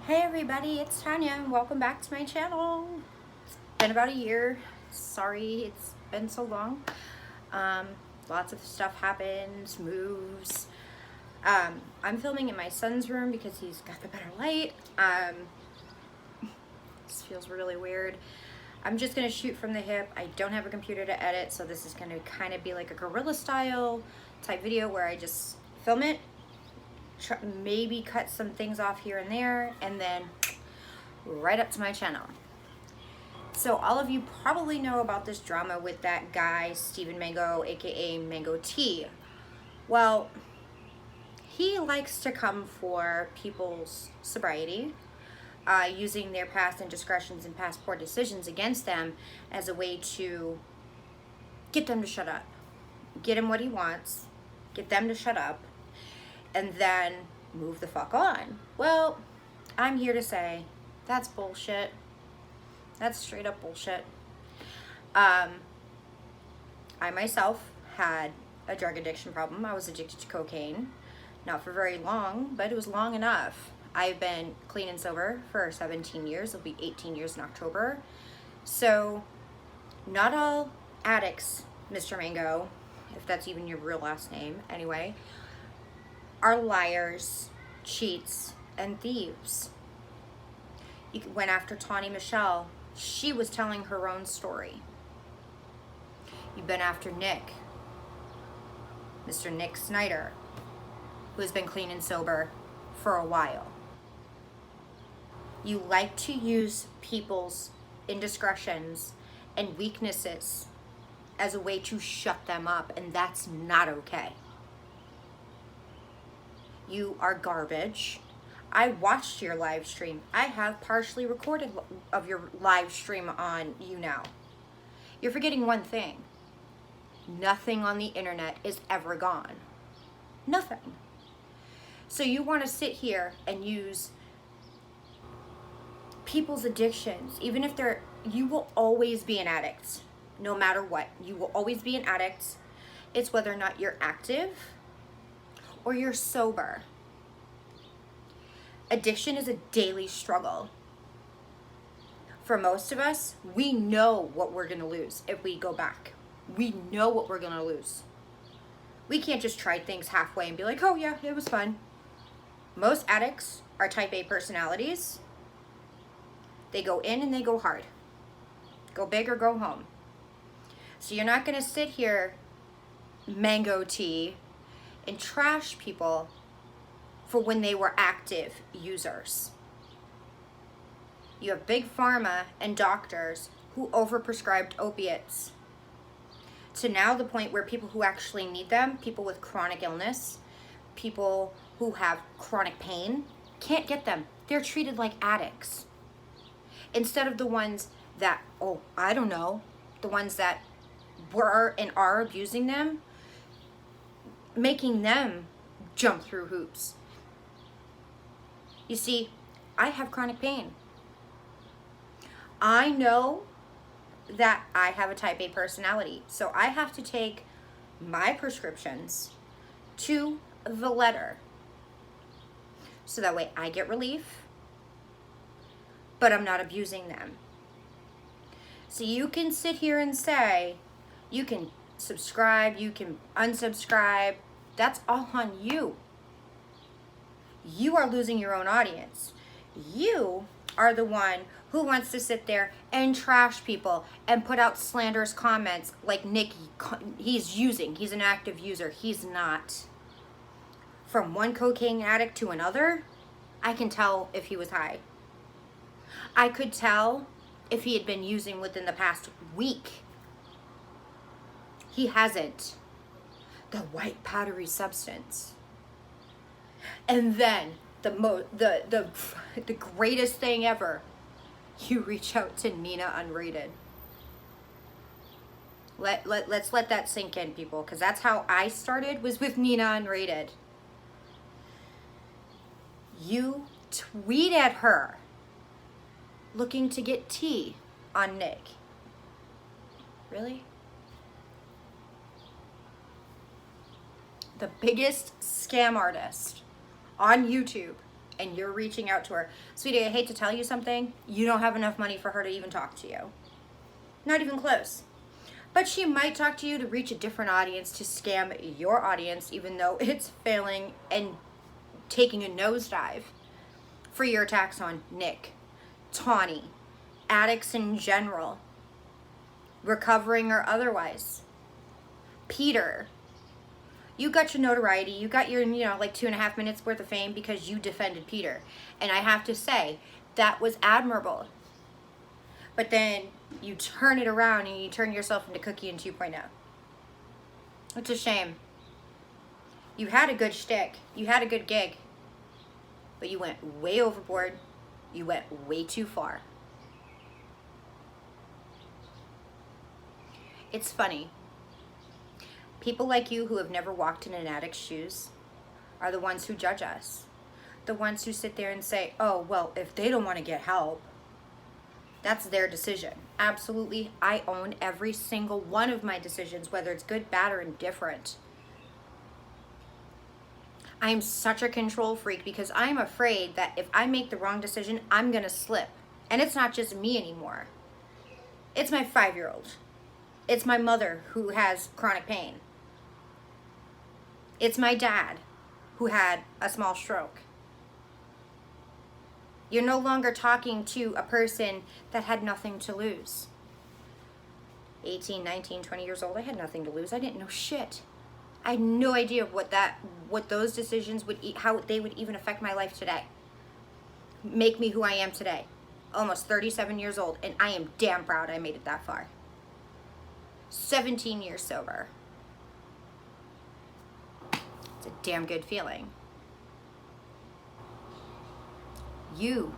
Hey everybody, it's Tanya and welcome back to my channel. It's been about a year. Sorry it's been so long. Lots of stuff happens, moves. I'm filming in my son's room because he's got the better light. This feels really weird. I'm just gonna shoot from the hip. I don't have a computer to edit, so this is gonna kind of be like a guerrilla style type video where I just film it, maybe cut some things off here and there, and then right up to my channel. So all of you probably know about this drama with that guy, Stephen Mango, aka Mango T. Well, he likes to come for people's sobriety, using their past indiscretions and past poor decisions against them as a way to get them to shut up. Get him what he wants, get them to shut up, and then move the fuck on. Well, I'm here to say that's bullshit. That's straight up bullshit. I myself had a drug addiction problem. I was addicted to cocaine. Not for very long, but it was long enough. I've been clean and sober for 17 years. It'll be 18 years in October. So, not all addicts, Mr. Mango, if that's even your real last name, anyway, are liars, cheats, and thieves. You went after Tawny Michelle. She was telling her own story. You've been after Nick, Mr. Nick Snyder, who has been clean and sober for a while. You like to use people's indiscretions and weaknesses as a way to shut them up, and that's not okay. You are garbage. I watched your live stream. I have partially recorded of your live stream on YouNow. You're forgetting one thing. Nothing on the internet is ever gone. Nothing. So you want to sit here and use people's addictions, even if you will always be an addict, no matter what. You will always be an addict. It's whether or not you're active or you're sober. Addiction is a daily struggle. For most of us, we know what we're going to lose if we go back. We know what we're going to lose. We can't just try things halfway and be like, oh yeah, it was fun. Most addicts are type A personalities. They go in and they go hard. Go big or go home. So you're not going to sit here, Mango Tea, and trash people for when they were active users. You have big pharma and doctors who overprescribed opiates to now the point where people who actually need them, people with chronic illness, people who have chronic pain, can't get them. They're treated like addicts. Instead of the ones that, the ones that were and are abusing them, making them jump through hoops. You see, I have chronic pain. I know that I have a type A personality, so I have to take my prescriptions to the letter. So that way I get relief, but I'm not abusing them. So you can sit here and say, you can subscribe, you can unsubscribe. That's all on you. You are losing your own audience. You are the one who wants to sit there and trash people and put out slanderous comments like Nick, he's an active user. He's not. From one cocaine addict to another, I can tell if he was high. I could tell if he had been using within the past week. He hasn't. The white powdery substance. And then the greatest thing ever, you reach out to Nina Unrated. Let's let that sink in, people, because that's how I started, was with Nina Unrated. You tweet at her looking to get tea on Nick. Really? The biggest scam artist on YouTube and you're reaching out to her, sweetie, I hate to tell you something, you don't have enough money for her to even talk to you. Not even close. But she might talk to you to reach a different audience, to scam your audience, even though it's failing and taking a nosedive for your attacks on Nick, Tawny, addicts in general, recovering or otherwise. Peter, you got your notoriety, you got your, like 2.5 minutes worth of fame because you defended Peter. And I have to say, that was admirable. But then you turn it around and you turn yourself into Cookie in 2.0. It's a shame. You had a good shtick, you had a good gig, but you went way overboard, you went way too far. It's funny. People like you who have never walked in an addict's shoes are the ones who judge us. The ones who sit there and say, oh, well, if they don't want to get help, that's their decision. Absolutely, I own every single one of my decisions, whether it's good, bad, or indifferent. I am such a control freak because I'm afraid that if I make the wrong decision, I'm going to slip. And it's not just me anymore. It's my 5-year-old. It's my mother who has chronic pain. It's my dad who had a small stroke. You're no longer talking to a person that had nothing to lose. 18, 19, 20 years old, I had nothing to lose. I didn't know shit. I had no idea what those decisions would, how they would even affect my life today. Make me who I am today. Almost 37 years old, and I am damn proud I made it that far. 17 years sober. It's a damn good feeling. You,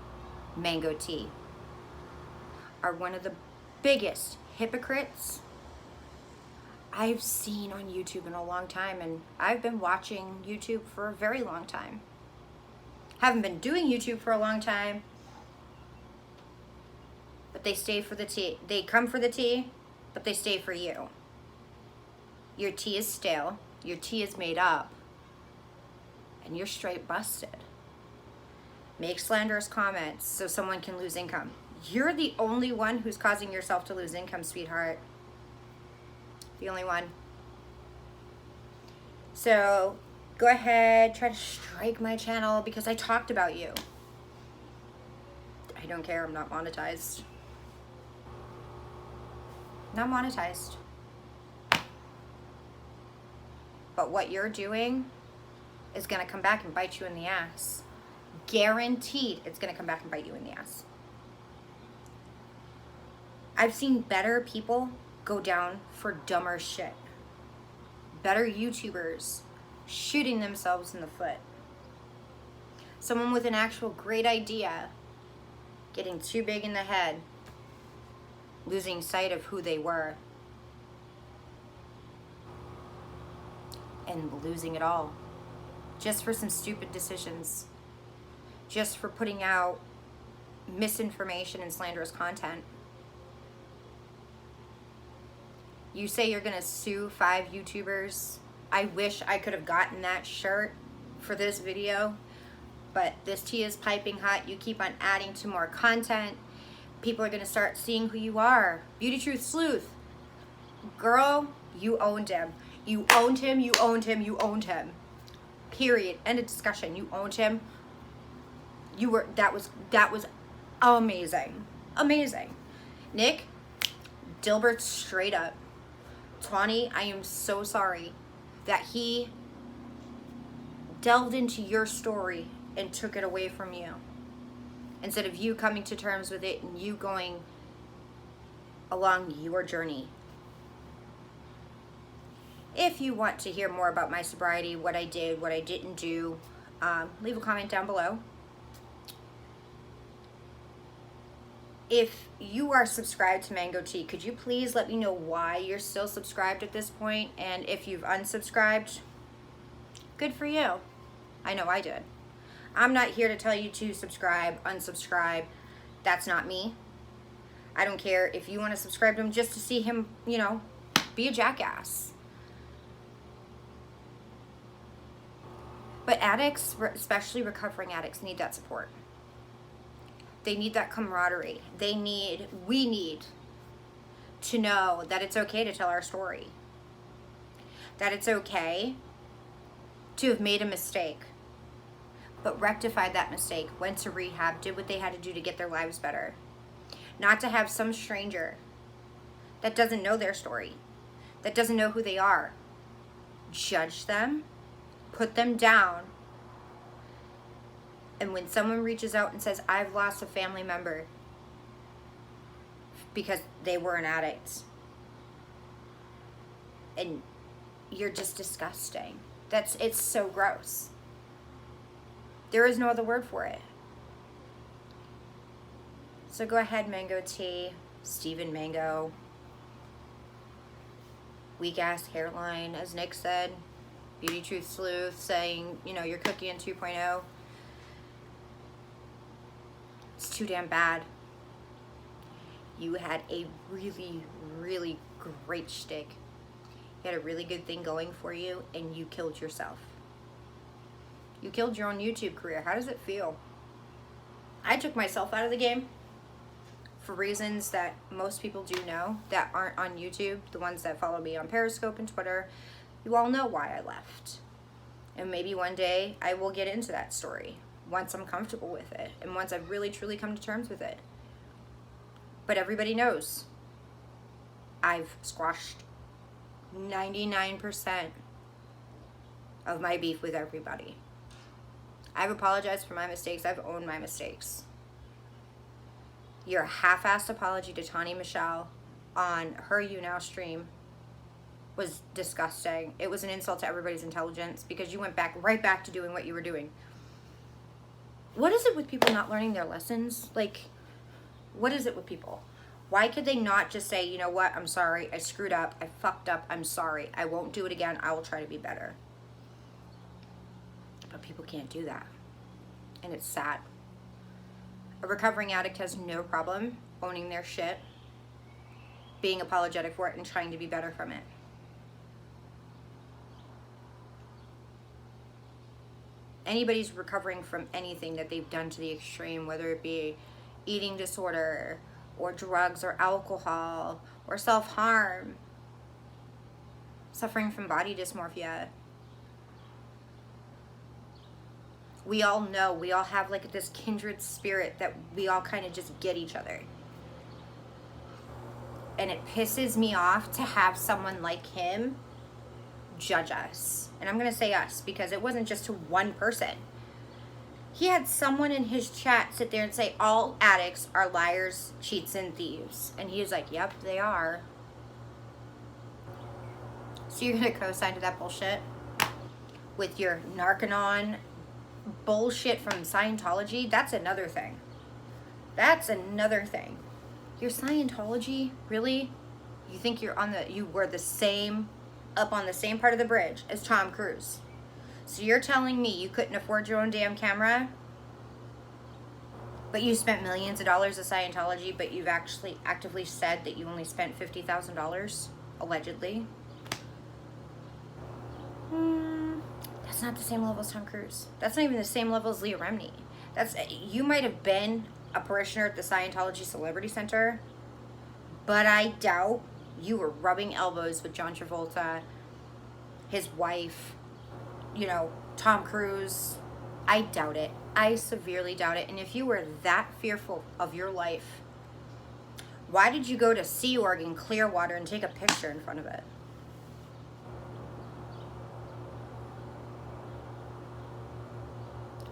Mango Tea, are one of the biggest hypocrites I've seen on YouTube in a long time, and I've been watching YouTube for a very long time. Haven't been doing YouTube for a long time, but they stay for the tea. They come for the tea, but they stay for you. Your tea is stale, your tea is made up, and you're straight busted. Make slanderous comments so someone can lose income. You're the only one who's causing yourself to lose income, sweetheart. The only one. So go ahead, try to strike my channel because I talked about you. I don't care, I'm not monetized. Not monetized. But what you're doing is gonna come back and bite you in the ass. Guaranteed it's gonna come back and bite you in the ass. I've seen better people go down for dumber shit. Better YouTubers shooting themselves in the foot. Someone with an actual great idea getting too big in the head, losing sight of who they were, and losing it all just for some stupid decisions, just for putting out misinformation and slanderous content. You say you're gonna sue 5 YouTubers. I wish I could have gotten that shirt for this video, but this tea is piping hot. You keep on adding to more content. People are gonna start seeing who you are. Beauty Truth Sleuth. Girl, you owned him. You owned him, you owned him, you owned him. Period. End of discussion. You owned him. That was amazing. Amazing. Nick, Dilbert straight up. Tawny, I am so sorry that he delved into your story and took it away from you. Instead of you coming to terms with it and you going along your journey. If you want to hear more about my sobriety, what I did, what I didn't do, leave a comment down below. If you are subscribed to Mango Tea, could you please let me know why you're still subscribed at this point? And if you've unsubscribed, good for you. I know I did. I'm not here to tell you to subscribe, unsubscribe. That's not me. I don't care if you want to subscribe to him just to see him, be a jackass. But addicts, especially recovering addicts, need that support. They need that camaraderie. We need to know that it's okay to tell our story. That it's okay to have made a mistake, but rectified that mistake, went to rehab, did what they had to do to get their lives better. Not to have some stranger that doesn't know their story, that doesn't know who they are, judge them, put them down. And when someone reaches out and says, I've lost a family member because they were an addict, and you're just disgusting. It's so gross. There is no other word for it. So go ahead, Mango T, Stephen Mango. Weak ass hairline, as Nick said. Beauty Truth Sleuth saying, you're cookie in 2.0. It's too damn bad. You had a really, really great shtick. You had a really good thing going for you, and you killed yourself. You killed your own YouTube career. How does it feel? I took myself out of the game for reasons that most people do know that aren't on YouTube. The ones that follow me on Periscope and Twitter, you all know why I left. And maybe one day I will get into that story once I'm comfortable with it and once I've really truly come to terms with it. But everybody knows I've squashed 99% of my beef with everybody. I've apologized for my mistakes. I've owned my mistakes. Your half-assed apology to Tawny Michelle on her You Now stream was disgusting. It was an insult to everybody's intelligence because you went right back to doing what you were doing. What is it with people not learning their lessons? What is it with people? Why could they not just say, you know what, I'm sorry, I screwed up, I fucked up, I'm sorry, I won't do it again, I will try to be better. But people can't do that. And it's sad. A recovering addict has no problem owning their shit, being apologetic for it, and trying to be better from it. Anybody's recovering from anything that they've done to the extreme, whether it be eating disorder, or drugs, or alcohol, or self-harm, suffering from body dysmorphia. We all know, we all have this kindred spirit that we all kind of just get each other. And it pisses me off to have someone like him judge us. And I'm going to say us because it wasn't just to one person. He had someone in his chat sit there and say, all addicts are liars, cheats, and thieves. And he was like, yep, they are. So you're going to co-sign to that bullshit? With your Narcanon bullshit from Scientology? That's another thing. That's another thing. Your Scientology? Really? You think you were up on the same part of the bridge as Tom Cruise? So you're telling me you couldn't afford your own damn camera, but you spent millions of dollars of Scientology, but you've actually actively said that you only spent $50,000, allegedly? That's not the same level as Tom Cruise. That's not even the same level as Leah Remini. You might have been a parishioner at the Scientology Celebrity Center, but I doubt you were rubbing elbows with John Travolta, his wife, Tom Cruise. I doubt it. I severely doubt it. And if you were that fearful of your life, why did you go to Sea Org in Clearwater and take a picture in front of it?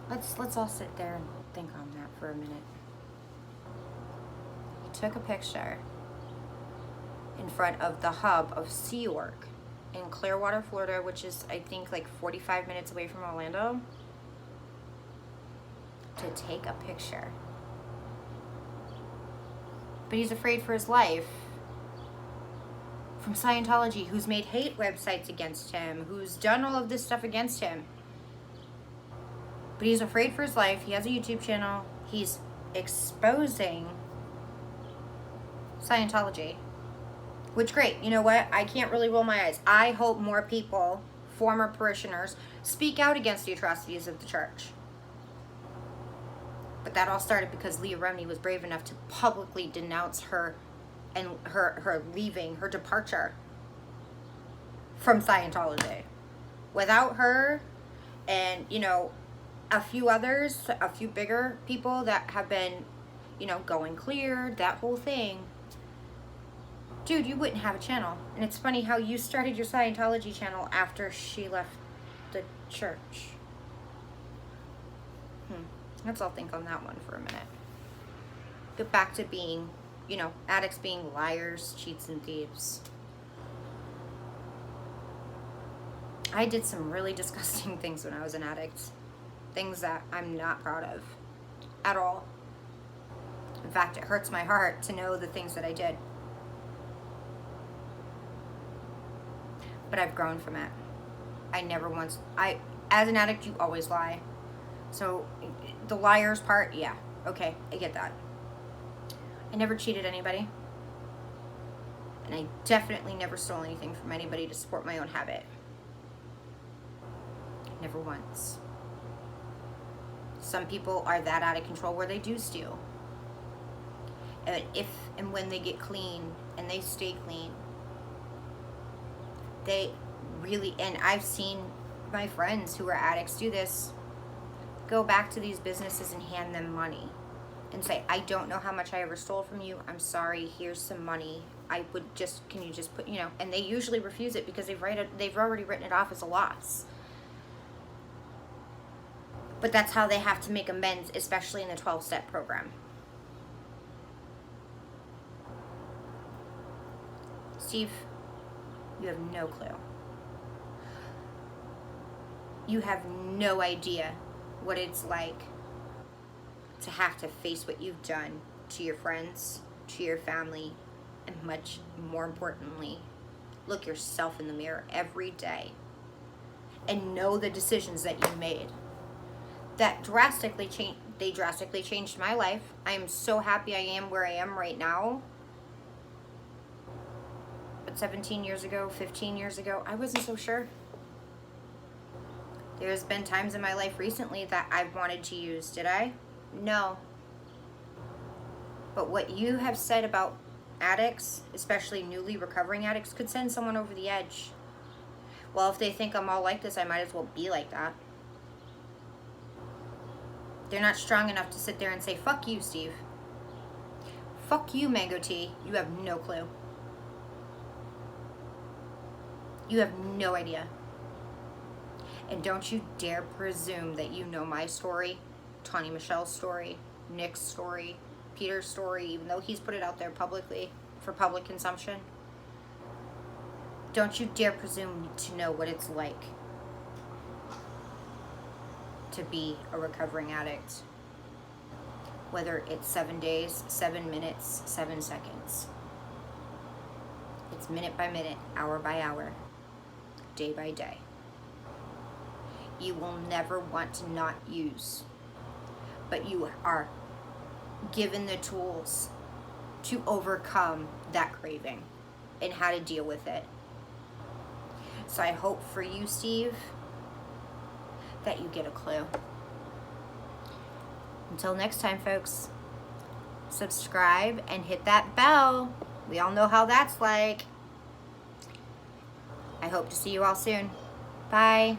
Let's all sit there and think on that for a minute. He took a picture in front of the hub of Sea Org in Clearwater, Florida, which is, I think, 45 minutes away from Orlando, to take a picture. But he's afraid for his life from Scientology, who's made hate websites against him, who's done all of this stuff against him. But he's afraid for his life. He has a YouTube channel. He's exposing Scientology. Which, great. You know what? I can't really roll my eyes. I hope more people former parishioners speak out against the atrocities of the church. But that all started because Leah Remini was brave enough to publicly denounce her and her leaving, her departure from Scientology. Without her and, you know, a few others, a few bigger people that have been, you know, going clear, that whole thing, dude, you wouldn't have a channel. And it's funny how you started your Scientology channel after she left the church. Let's all think on that one for a minute. Get back to being, you know, addicts being liars, cheats, and thieves. I did some really disgusting things when I was an addict. Things that I'm not proud of at all. In fact, it hurts my heart to know the things that I did. But I've grown from it. As an addict, you always lie. So the liars part, yeah, okay, I get that. I never cheated anybody. And I definitely never stole anything from anybody to support my own habit. Never once. Some people are that out of control where they do steal. And if and when they get clean and they stay clean, they really, and I've seen my friends who are addicts do this, go back to these businesses and hand them money and say, I don't know how much I ever stole from you. I'm sorry. Here's some money. Can you just put, you know, and they usually refuse it because they've already written it off as a loss. But that's how they have to make amends, especially in the 12-step program. Steve, you have no clue. You have no idea what it's like to have to face what you've done to your friends, to your family, and much more importantly, look yourself in the mirror every day and know the decisions that you made. That drastically changed my life. I am so happy I am where I am right now. But 17 years ago, 15 years ago, I wasn't so sure. There's been times in my life recently that I've wanted to use. Did I? No. But what you have said about addicts, especially newly recovering addicts, could send someone over the edge. Well, if they think I'm all like this, I might as well be like that. They're not strong enough to sit there and say, fuck you, Steve. Fuck you, Mango Tea. You have no clue. You have no idea. And don't you dare presume that you know my story, Tawny Michelle's story, Nick's story, Peter's story, even though he's put it out there publicly for public consumption. Don't you dare presume to know what it's like to be a recovering addict. Whether it's 7 days, 7 minutes, 7 seconds. It's minute by minute, hour by hour, day by day. You will never want to not use, but you are given the tools to overcome that craving and how to deal with it. So I hope for you, Steve, that you get a clue. Until next time, folks, subscribe and hit that bell. We all know how that's like. I hope to see you all soon. Bye.